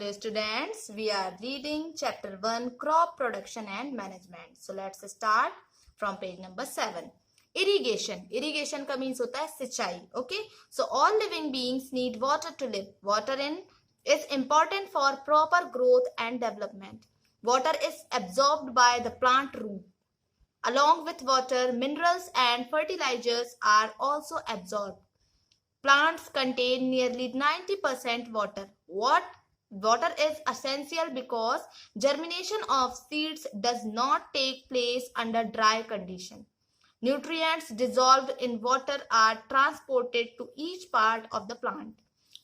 dear students, we are reading chapter 1 crop production and management. So let's start from page number 7. Irrigation का means होता है सिंचाई. Okay, so all living beings need water to live. Water is important for proper growth and development. Water is absorbed by the plant root. Along with water, minerals and fertilizers are also absorbed. Plants contain nearly 90% water. Water is essential because germination of seeds does not take place under dry conditions. Nutrients dissolved in water are transported to each part of the plant.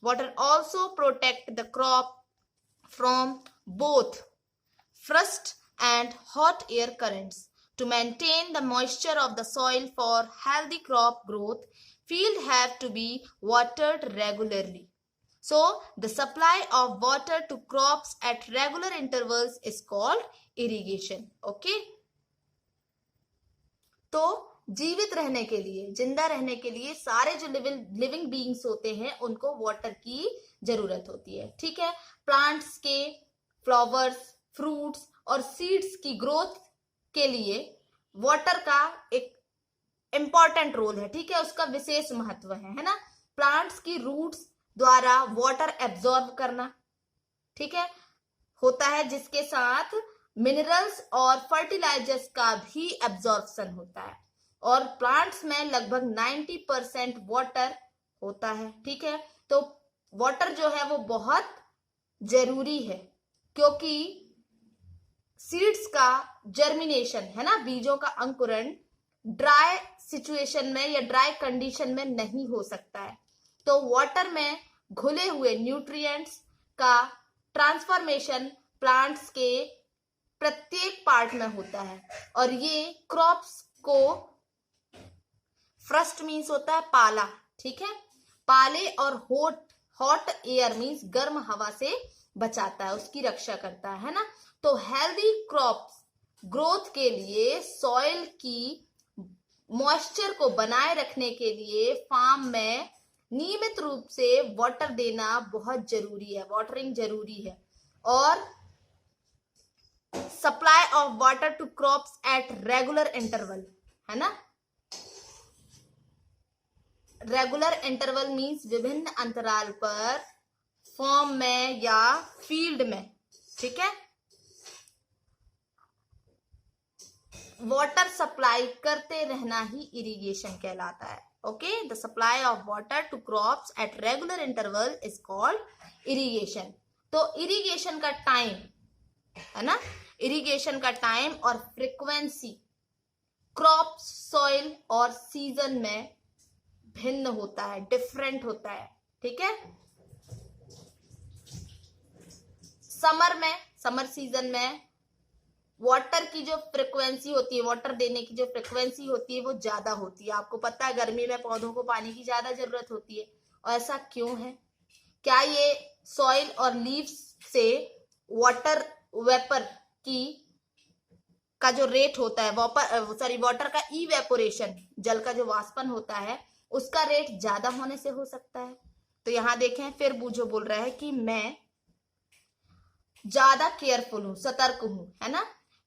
Water also protects the crop from both frost and hot air currents. To maintain the moisture of the soil for healthy crop growth, fields have to be watered regularly. So, the supply of water to crops at regular intervals is called irrigation. Okay? तो जीवित रहने के लिए, जिंदा रहने के लिए सारे जो लिविंग बीइंग्स होते हैं उनको वाटर की जरूरत होती है. ठीक है. प्लांट्स के फ्लावर्स, फ्रूट्स और सीड्स की ग्रोथ के लिए वाटर का एक इंपॉर्टेंट रोल है. ठीक है. उसका विशेष महत्व है ना. प्लांट्स की रूट्स द्वारा वाटर एब्जॉर्ब करना, ठीक है, होता है, जिसके साथ मिनरल्स और फर्टिलाइजर्स का भी एब्जॉर्प्शन होता है. और प्लांट्स में लगभग 90% वाटर होता है. ठीक है. तो वाटर जो है वो बहुत जरूरी है क्योंकि सीड्स का जर्मिनेशन है ना, बीजों का अंकुरण ड्राई सिचुएशन में या ड्राई कंडीशन में नहीं हो सकता है. तो वाटर में घुले हुए न्यूट्रिएंट्स का ट्रांसफॉर्मेशन प्लांट्स के प्रत्येक पार्ट में होता है और ये क्रॉप्स को फ्रस्ट मीन्स होता है पाला. ठीक है. पाले और हॉट एयर मीन्स गर्म हवा से बचाता है, उसकी रक्षा करता है ना. तो हेल्दी क्रॉप्स ग्रोथ के लिए सॉइल की मॉइस्चर को बनाए रखने के लिए फार्म में नियमित रूप से वाटर देना बहुत जरूरी है. वाटरिंग जरूरी है. और supply of water to crops at regular interval है ना. रेगुलर इंटरवल मीन्स विभिन्न अंतराल पर फार्म में या फील्ड में. ठीक है. वाटर सप्लाई करते रहना ही इरिगेशन कहलाता है. Okay. The supply of water to crops at regular interval is called irrigation. तो इरिगेशन का टाइम है ना, इरिगेशन का टाइम और फ्रीक्वेंसी क्रॉप, सॉइल और सीजन में भिन्न होता है, डिफरेंट होता है. ठीक है. समर सीजन में वाटर की जो फ्रीक्वेंसी होती है, वाटर देने की जो फ्रीक्वेंसी होती है वो ज्यादा होती है. आपको पता है गर्मी में पौधों को पानी की ज्यादा जरूरत होती है. और ऐसा क्यों है? क्या ये सॉइल और लीव्स से वाटर वेपर का जो रेट होता है, वाटर का इवेपोरेशन, जल का जो वाष्पन होता है, उसका रेट ज्यादा होने से हो सकता है? तो यहां देखें, फिर बूझो बोल रहा है कि मैं ज्यादा केयरफुल हूं, सतर्क हूं, है ना.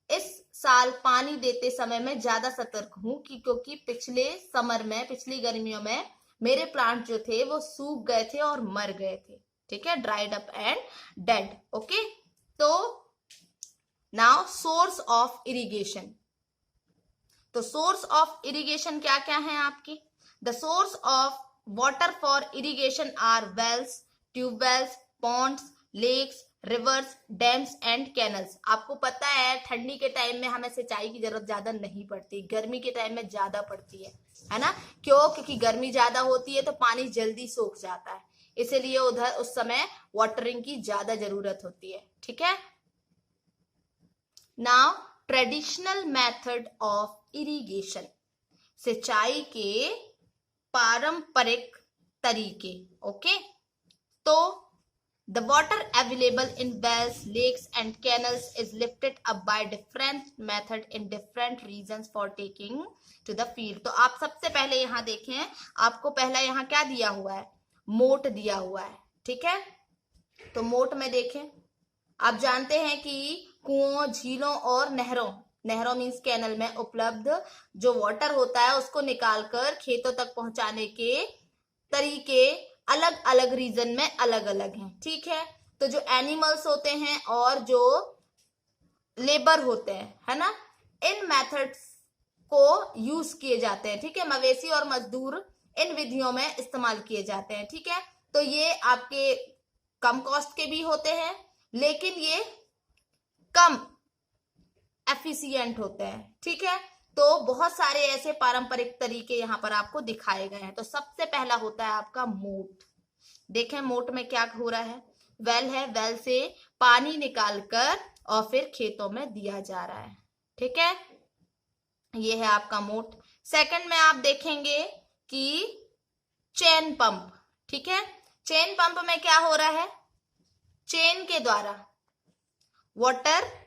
इस साल पानी देते समय में ज्यादा सतर्क हूं क्योंकि पिछली गर्मियों में मेरे प्लांट जो थे वो सूख गए थे और मर गए थे. ठीक है. Dried up and dead. Okay. तो नाउ सोर्स ऑफ इरिगेशन. तो सोर्स ऑफ इरिगेशन क्या क्या है आपकी? The source of water for irrigation are wells, tubewells, ponds, lakes, rivers, dams and canals. आपको पता है ठंडी के टाइम में हमें सिंचाई की जरूरत ज्यादा नहीं पड़ती, गर्मी के टाइम में ज्यादा पड़ती है ना. क्यों? क्योंकि गर्मी ज्यादा होती है तो पानी जल्दी सूख जाता है, इसलिए उस समय वाटरिंग की ज्यादा जरूरत होती है. ठीक है. Now traditional method of irrigation. सिंचाई के पारंपरिक तरीके. ओके. तो the water available in wells, lakes and canals is lifted up by different method in different regions for taking to the field. तो आप सबसे पहले यहाँ देखें, आपको पहला यहाँ क्या दिया हुआ है? मोट दिया हुआ है. ठीक है. तो मोट में देखें, आप जानते हैं कि कुओं, झीलों और नहरों मीन्स कैनल में उपलब्ध जो वाटर होता है उसको निकालकर खेतों तक पहुंचाने के तरीके अलग अलग रीजन में अलग अलग हैं। ठीक है, तो जो एनिमल्स होते हैं और जो लेबर होते हैं, है ना, इन मेथड्स को यूज किए जाते हैं। ठीक है, मवेशी और मजदूर इन विधियों में इस्तेमाल किए जाते हैं। ठीक है, तो ये आपके कम कॉस्ट के भी होते हैं, लेकिन ये कम एफिशिएंट होते हैं। ठीक है, तो बहुत सारे ऐसे पारंपरिक तरीके यहाँ पर आपको दिखाए गए हैं। तो सबसे पहला होता है आपका मोट। देखें मोट में क्या हो रहा है, वेल है, वेल से पानी निकालकर और फिर खेतों में दिया जा रहा है। ठीक है, ये है आपका मोट। सेकंड में आप देखेंगे कि चेन पंप। ठीक है, चेन पंप में क्या हो रहा है, चेन के द्वारा वाटर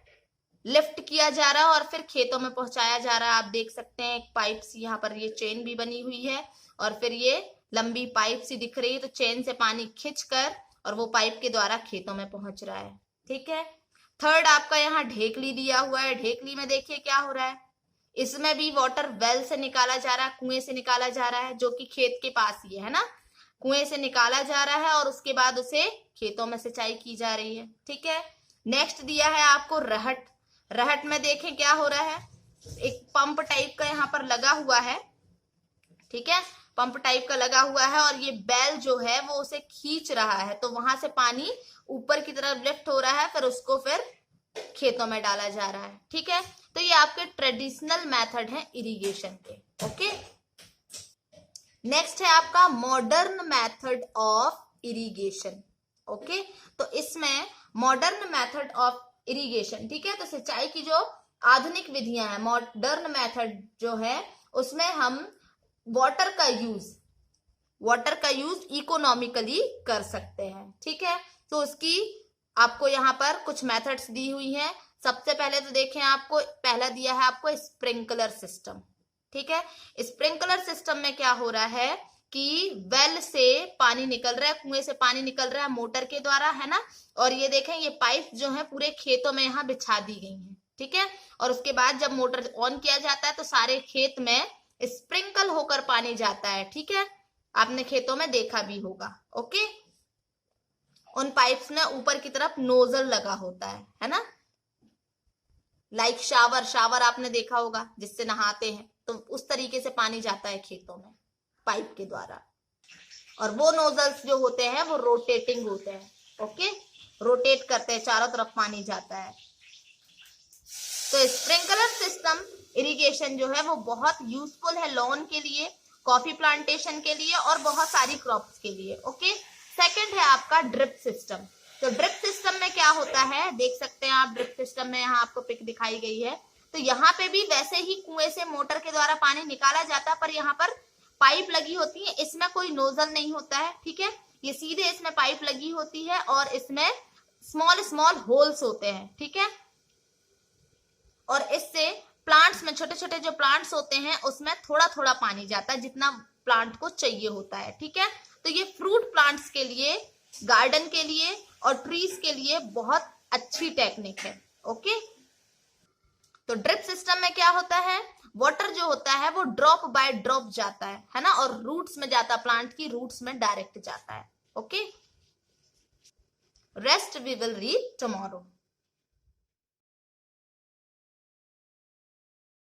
लिफ्ट किया जा रहा है और फिर खेतों में पहुंचाया जा रहा है। आप देख सकते हैं एक पाइप सी यहाँ पर ये चेन भी बनी हुई है और फिर ये लंबी पाइप सी दिख रही है, तो चेन से पानी खींचकर और वो पाइप के द्वारा खेतों में पहुंच रहा है। ठीक है, थर्ड आपका यहाँ ढेकली दिया हुआ है। ढेकली में देखिए क्या हो रहा है, इसमें भी वाटर वेल से निकाला जा रहा है, कुएं से निकाला जा रहा है, जो कि खेत के पास ही है ना, कुएं से निकाला जा रहा है और उसके बाद उसे खेतों में सिंचाई की जा रही है। ठीक है, नेक्स्ट दिया है आपको रहट। रहट में देखें क्या हो रहा है, एक पंप टाइप का यहाँ पर लगा हुआ है। ठीक है, पंप टाइप का लगा हुआ है और ये बैल जो है वो उसे खींच रहा है, तो वहां से पानी ऊपर की तरफ लिफ्ट हो रहा है, फिर उसको फिर खेतों में डाला जा रहा है। ठीक है, तो ये आपके ट्रेडिशनल मेथड है इरिगेशन के। ओके, नेक्स्ट है आपका modern method of irrigation. Okay, तो इसमें मॉडर्न मेथड ऑफ इरिगेशन, ठीक है, तो सिंचाई की जो आधुनिक विधियां हैं, मॉडर्न मेथड जो है उसमें हम वाटर का यूज इकोनॉमिकली कर सकते हैं। ठीक है, तो उसकी आपको यहाँ पर कुछ मेथड्स दी हुई हैं। सबसे पहले तो देखें, आपको पहला दिया है आपको स्प्रिंकलर सिस्टम। ठीक है, स्प्रिंकलर सिस्टम में क्या हो रहा है कि वेल से पानी निकल रहा है, कुएं से पानी निकल रहा है मोटर के द्वारा, है ना, और ये देखें ये पाइप जो है पूरे खेतों में यहाँ बिछा दी गई हैं। ठीक है, और उसके बाद जब मोटर ऑन किया जाता है तो सारे खेत में स्प्रिंकल होकर पानी जाता है। ठीक है, आपने खेतों में देखा भी होगा। ओके, उन पाइप्स में ऊपर की तरफ नोजल लगा होता है ना, लाइक शावर आपने देखा होगा जिससे नहाते हैं, तो उस तरीके से पानी जाता है खेतों में पाइप के द्वारा, और वो नोजल्स जो होते हैं वो रोटेटिंग होते हैं। ओके, रोटेट करते हैं, चारों तरफ पानी जाता है। तो स्प्रिंकलर सिस्टम इरिगेशन जो है वो बहुत यूजफुल है लॉन के लिए, कॉफी प्लांटेशन के लिए और बहुत सारी क्रॉप्स के लिए। ओके, सेकंड है आपका ड्रिप सिस्टम। तो ड्रिप सिस्टम में क्या होता है, देख सकते हैं आप ड्रिप सिस्टम में यहाँ आपको पिक दिखाई गई है, तो यहाँ पे भी वैसे ही कुएं से मोटर के द्वारा पानी निकाला जाता है, पर यहाँ पर पाइप लगी होती है, इसमें कोई नोजल नहीं होता है। ठीक है, ये सीधे इसमें पाइप लगी होती है और इसमें स्मॉल होल्स होते हैं। ठीक है, और इससे प्लांट्स में, छोटे छोटे जो प्लांट्स होते हैं उसमें थोड़ा थोड़ा पानी जाता है जितना प्लांट को चाहिए होता है। ठीक है, तो ये फ्रूट प्लांट्स के लिए, गार्डन के लिए और ट्रीज के लिए बहुत अच्छी टेक्निक है। ओके, तो ड्रिप सिस्टम में क्या होता है, वाटर जो होता है वो ड्रॉप बाय ड्रॉप जाता है ना, और रूट्स में जाता है, प्लांट की रूट्स में डायरेक्ट जाता है। Okay, rest we will read tomorrow.